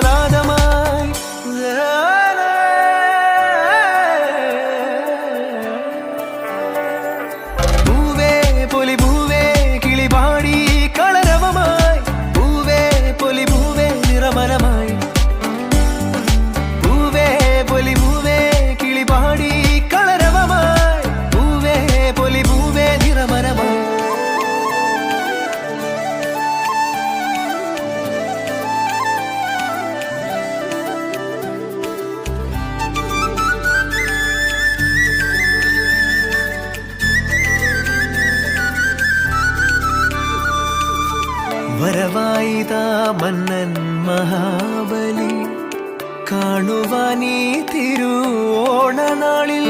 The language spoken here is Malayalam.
നാദമായി പൂവേ പൊലി പൂവേ കിളിപാടി കളരവമായി പൂവേ പൊലി പൂവേ നിറമനമായി പൂവേ പൊലി പൂവേ കിളിപാടി കളരവമായി പൂവേ പൊലി പൂവേ നിറമനമായി വരവായിതാ മന്നൻ മഹാബലി കാണുവാനീ തിരുവോണനാളിൽ